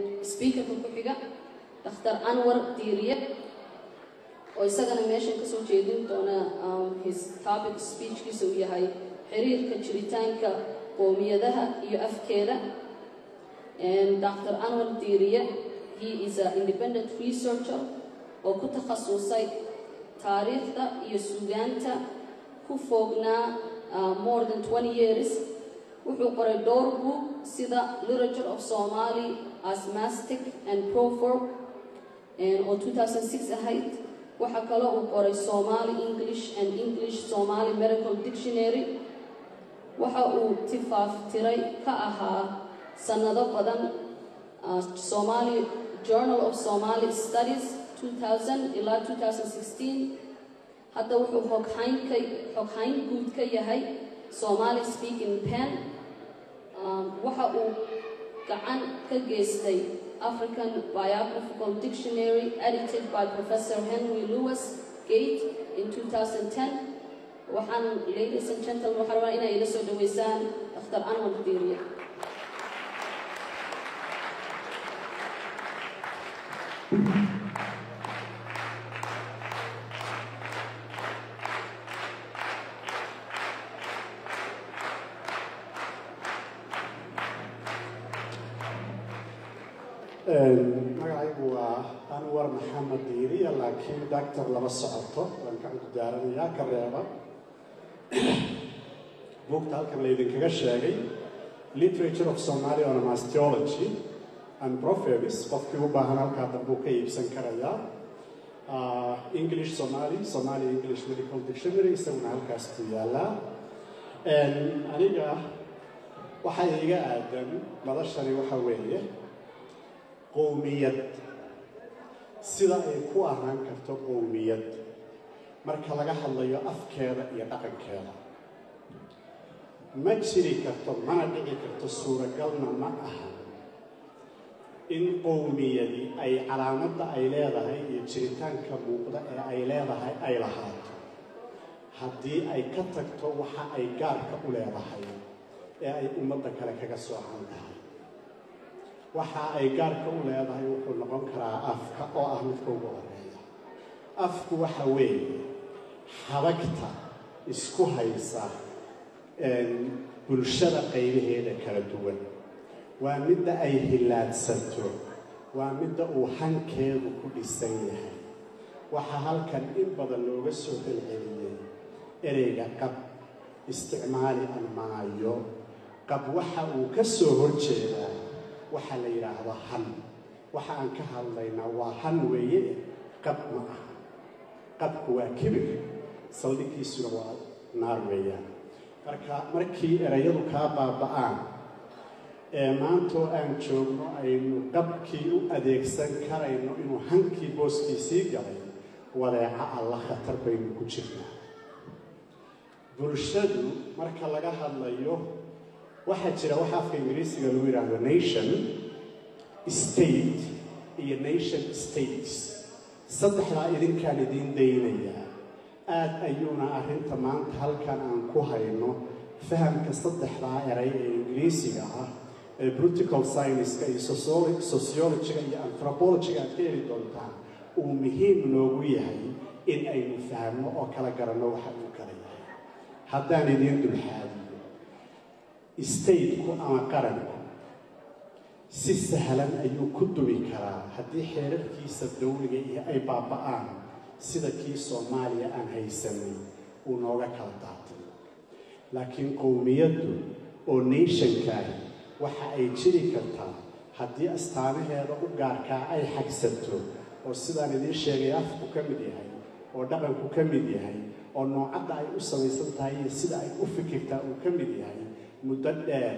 speaker ku xiga Dr. Anwar Diiriye oo isagana meeshan ka soo jeedin doona his topic speech kiisu yahay xiriirka jiritaanka qoomiyadaha iyo afkeeda. And Dr. Anwar Diiriye, he is an independent researcher oo ku takhasusay taariikhda iyo suugaanta ku foognaa more than 20 years. wuxuu qoray dhowr book sida Literature of Somali as Mastic and Proverb oo 2006 ahayd. waxa kale uu qoray Somali English and English Somali Medical Dictionary. waxa uu tifaaftiray ka ahaa sanado badan Somali Journal of Somali Studies 2000 ilaa 2016. hadda wuxuu xoghayn guud ka yahay Somali Speaking Pen. waxa uu gacan ka geystay African Biographical Dictionary edited by Professor Henry Lewis Gate in 2010. waxaan ladies and gentlemen waxaan rabaa inay ila soo dhaweysaan Dr. Anwar Diiriye. magacaygu waa Anwar Maxamed Diiriye laakiin doctor lama socoto waan ka gudaaranayaa ka reeba buugta halkan laydinkaga sheegay Literature of Somali Onomasticology and Proverbs qofkii u baahan halkaa dambuu ka iibsan karayaa. English Somali English Medical Dictionary isaguna halkaas ku yaallaa. aniga waxaa iga aadan madashani waxa weeye qowmiyad sida ay ku ahaan karto qowmiyad marka laga hadlayo afkeeda iyo dhaqankeeda. ma jiri karto mana dhici karto suuragalna ma aha in qowmiyadi ay calaamadda ay leedahay iyo jiritaanka muuqda ee ay leedahay ay lahaato haddii ay ka tagto waxa ay gaarka u leedahay ee ay ummadda kale kaga soocan tahay. waxa ay gaarka u leedahay wuxuu noqon karaa afka oo ah midka ugu horeeya. afku waxa weeye xabagta isku haysa bulshada qaybaheeda kala duwan. waa midda ay hilaadsanto, waa midda uu hankeedu ku dhisan yahay. waxaa halkan in badan looga soo celceliyey ereyga qab isticmaali aan maayo. qab waxa uu ka soo horjeedaa waxa la yiraahdo han. waxa aan ka hadlaynaa waa han weeye, qab ma aha. qabku waa kibir, saldhigkiisuna waa naar weeyaan. markii erayadu kaa baaba'aan maantoo aan joogno aynu qabkii u adeegsan karayno inuu hankii booskiisii galay, wadeeca alla khatar baynu ku jirnaa. bulshadu marka laga hadlayo waxaa jira waxa afka Ingiriisiga lagu yiraahdo nation state iyo nation states. saddexdaa idinkaan idiin daynayaa. aad ayuuna arrinta maanta halkan aan ku hayno fahamka saddexdaa eray ee Ingiriisiga ah ee political science-ka iyo sociology-ga iyo anthropology-ga aad ka heli doontaan uu muhiim noogu yahay in aynu fahamno oo kala garanno waxa uu kala yahay. haddaan idiin dulxaadiyo state-ku ama qaranku si sahlan ayuu ku dubi karaa haddii xeerarkiisa dawliga iyo ay baaba'aan sida kii Soomaaliya aan haysanay uu nooga kala daatay. laakiin qowmiyaddu oo nation-kaahi waxa ay jiri kartaa haddii astaamaheeda u gaarkaa ay xagsato oo sidaan idiin sheegay afku ka mid yahay oo dhaqanku ka mid yahay oo noocadda ay u samaysan tahay iyo sida ay u fikirtaa uu ka mid yahay muddo dheer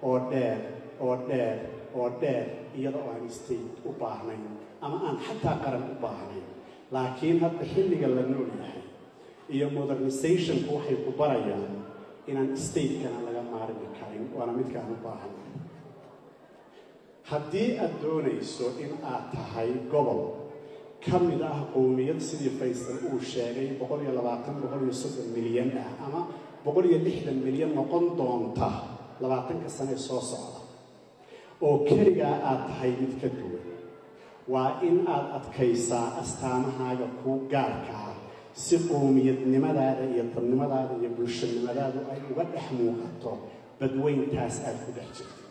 oo dheer oo dheer oo dheer iyada oo aan state u baahnayn ama aan xataa qaran u baahnayn. laakiin hadda xilliga la nool yahay iyo modernizationku waxay ku barayaan inaan state-kana laga maarmi karin waana midkaan u baahanay. haddii aad doonayso in aad tahay gobol ka mid ah qowmiyad sidii Faysal uu sheegay 120-130 milyan ah ama 160 milyan noqon doonta 20 sano soo socda, oo keligaa aad tahay mid ka duwan. waa in aad adkaysaa astaamahaaga kuu gaarka ah si qowmiyadnimadaada iyo dadnimadaada iyo bulshanimadaadu ay uga dhex muuqato badweyntaas aad ku dhex jirto.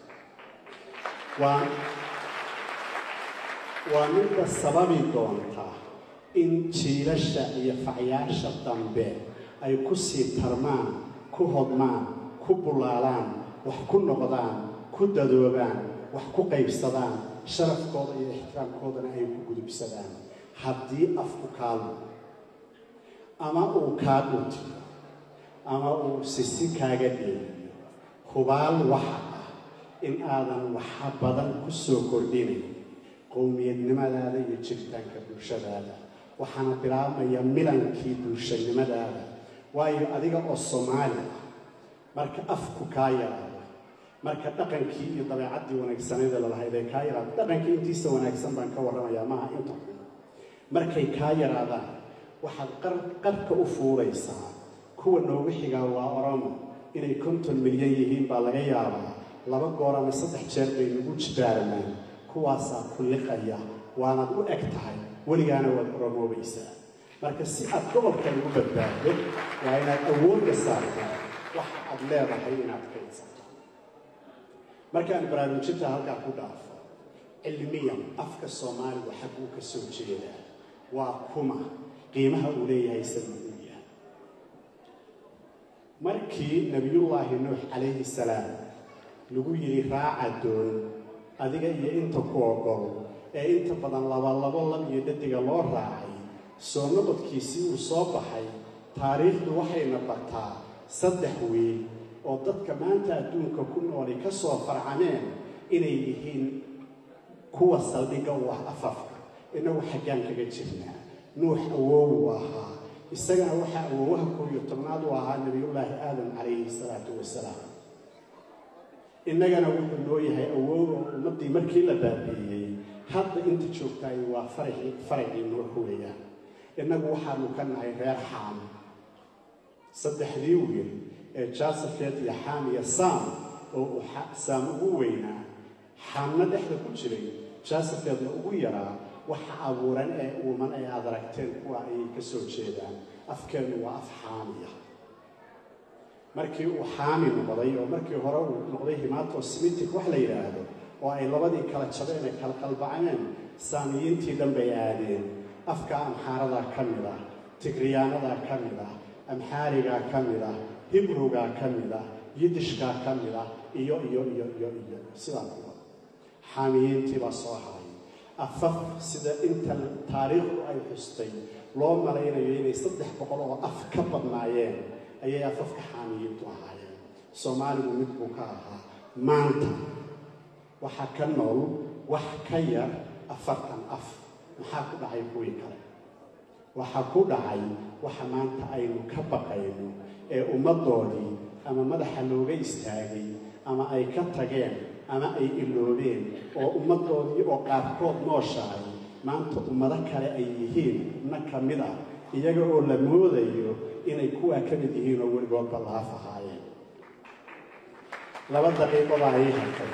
waa midda sababi doonta in jiilasha iyo facyaasha dambe ay ku sii tarmaan, ku hodmaan, ku bulaalaan, wax ku noqdaan, ku dadoobaan, wax ku qaybsadaan, sharafkooda iyo ixtiraamkoodana ay ku gudubsadaan. haddii afku kaalu ama uu kaa dhuntiyo ama uu sisi kaaga dheeliyo, hubaal waxa ah in aadan waxa badan ku soo kordhinayn qowmiyadnimadaada iyo jiritaanka bulshadaada. waxaana bilaabmaya milankii bulshanimadaada. waayo adiga oo Soomaali ah, marka afku kaa yaraado, marka dhaqankii iyo dabeecaddii wanaagsaneeda lalahayd ay kaa yaraado, dhaqankii intiisa wanaagsan baan ka warramayaa, maaha inta xun. markay kaa yaraadaan waxaad qarka u fuulaysaa kuwa noogu xigaa waa Oromo inay 50 milyan yihiin baa laga yaabaa. 2 goor ama 3 jeer bay nagu jibaarmaan. kuwaasaa ku liqaya, waanaad u eg tahay, weligaana waad oromoobaysaa. marka si aad gobolka ugu badbaado waa inaad awoodda saarto waxa aad leedahay inaad kaydsato. markaan baraarujinta halkaa ku dhaafo, cilmiyan afka Soomaaliga xaguu ka soo jeedaa, waa kuma, qiimaha uu leeyahay sababuu yahay. markii nabiyullaahi nuux calayhi salaam lagu yidhi raaca doon adiga iyo inta ku ogol ee inta badan lab iyo dhadiga loo raacay, soo noqodkiisii uu soo baxay. taariikhdu waxayna bartaa 3 wiil oo dadka maanta adduunka ku nooli ka soo farcameen inay yihiin kuwa saldhigga u ah afafka. inagu xaggaan kaga jirnaa? nuux awoow u ahaa, isagana waxaa awoowaha 11aad u ahaa nabiyullaahi aadam calayhi salaatu wasalaam. innagana wuxuu noo yahay awoow oo ummaddii markii la baabi'iyey hadda inta joogtaay waa faracii nuux weeyaan. innagu waxaanu ka nahay reer Xaam. 3 wiil ee Jaasafeed iyo Xaam iyo Saam oo Saam ugu weynaa, Xaamna dhexda ku jiray, Jaasafeedna ugu yaraa. waxa abuuran ee uuman ay aad aragteen kuwa ay ka soo jeedaan. afkeenu waa af Xaamiya. markii uu Xaami noqday oo markii hore uu noqday Himato-Semitic wax la yiraahdo oo ay labadii kala jabeen ee kala qalbaceen, Saamiyiintii dhan bay aadeen. afka Amxaarada ka mid ah, Tigriyaanada ka mid ah, Amxaariga ka mid ah, Hibruga ka mid ah, Yidishka ka mid ah iyo sidaa kuwa. Xaamiyiintii baa soo haray. afaf sida inta taariikhdu ay xustay loo malaynayo inay 300 oo af ka badnaayeen ayay afafka Xaamiyiintu ahaayeen. Soomaaligu mid buu ka ahaa. maanta waxaa ka nool wax ka yar 40 af. maxaa ku dhacay kuwii kale? waxaa ku dhacay waxa maanta aynu ka baqayno ee ummaddoodii ama madaxa looga istaagay ama ay ka tageen ama ay iloobeen oo ummaddoodii oo qaarkood nooshahay maanta ummado kale ay yihiin na ka mid ah, iyaga oo la moodayo inay kuwaa ka mid yihiin oo weligoodba laaf ahaayeen. 2 daqiiqo baa ay hartay.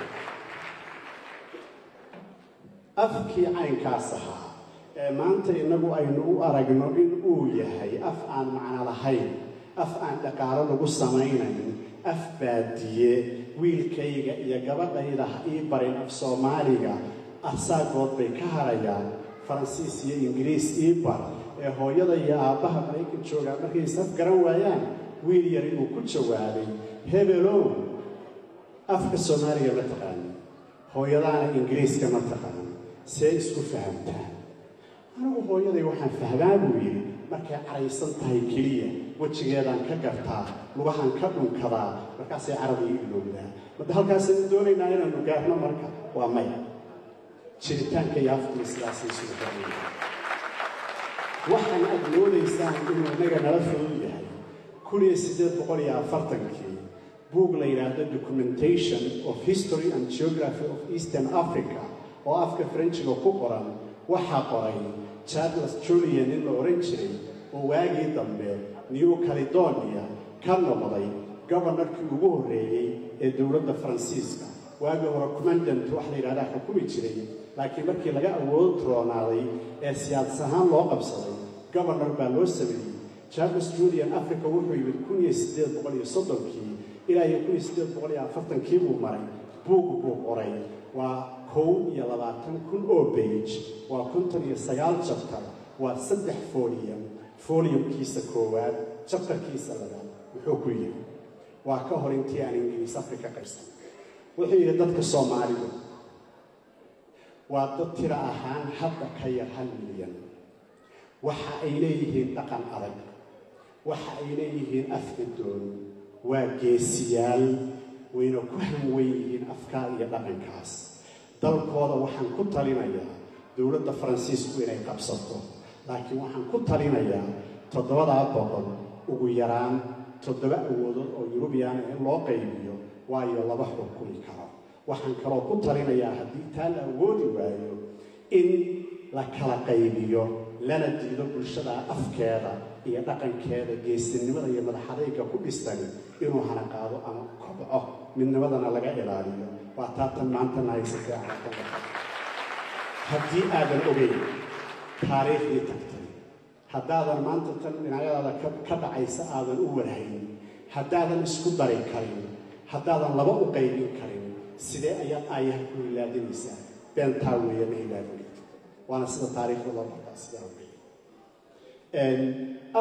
afkii caynkaas ahaa ee maanta inagu aynu u aragno in uu yahay af aan macno lahayn, af aan dhaqaalo lagu samaynayn, af baadiye, wiilkayga iyo gabadhayda ii barin af Soomaaliga, asaagood bay ka harayaan. Faransiis iyo Ingiriis ii bar ee hooyada iyo aabbaha Maraykan joogaa markay saf garan waayaan, wiil yar inuu ku jawaabay, hebelow afka Soomaaliga ma taqaan, hooyadaana Ingiriiska ma taqaan, see isku fahamtaan? anigu hooyaday waxaan fahmaa buu yidhi markay caraysan tahay keliya, wejigeedaan ka gartaa, lugahan ka dhunkadaa, markaasay carabiga ilowdaa. madda halkaasaynu doonaynaa inaanu gaarno. marka waa maya. jiritaanka iyo afkuna sidaasay isugu xiran. waxaan aad moodaysaan inuu inaga nala fudud yahay. 1840kii buug la yidhaahdo Documentation of History and Geography of Eastern Africa oo afka Frenchiga ku qoran waxaa qoray Charles Julian in la oran jiray oo waagii dambe New Caledonia ka noqday governorkii ugu horreeyay ee dowladda Faransiiska. waagi hore commandant wax la yidhahdaa xukumi jiray laakiin markii laga awood roonaaday ee siyaasad ahaan loo qabsaday governor baa loo sameeyey Charles Julian Africa wuxuu yimid 1830kii ilaa 1840kii buu maray buug buu qoray waa 21,000 oo page waa 59 chapter waa 3 foliumkiisa koowaad chapterkiisa labaad wuxuu ku yiri waa ka hor intii aan Ingiriis Afrika qaysan wuxuu yiri dadka Soomaalidu waa dad tira ahaan hadda ka yar 1 milyan waxa ay leeyihiin dhaqan adag waxa ay leeyihiin afkadoon waa geesiyaal wayna ku hanweeyeen afkaar iyo dhaqankaas dalkooda waxaan ku talinayaa dawladda Faransiisku inay qabsato laakiin waxaan ku talinayaa 700 ugu yaraan 7 awoodood oo European in loo qaybiyo waayo laba xukumi karo waxaan kaloo ku talinayaa haddii taan awoodi waayo in la kala qaybiyo lana diido bulshada afkeeda iyo dhaqankeeda geesinimada iyo madaxadayga ku dhistan inuu hana qaado ama kobco midnimadana laga ilaaliyo waa taatan maanta nahaysatay haddii aadan ogeyn taariikhdii tagtay haddaadan maanta tan dhinacyadaada ka dhacaysa aadan u warhayn haddaadan isku dari karin haddaadan laba u qaybin karin sidee ayaad aayaha ku ilaadinaysaa beentaa weeye ma ilaadin waana sida taariikhda loo bartaa sidaa weeye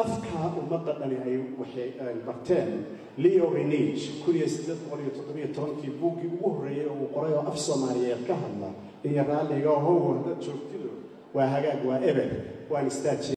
afka ummadda dhani ay waxay barteen Leo Renage 1817kii buuggii ugu horreeyay oo uu qoray oo af Soomaaliyeed ka hadla in raalliga oo hawada joogtido waa hagaag waa eber waan istaajiyay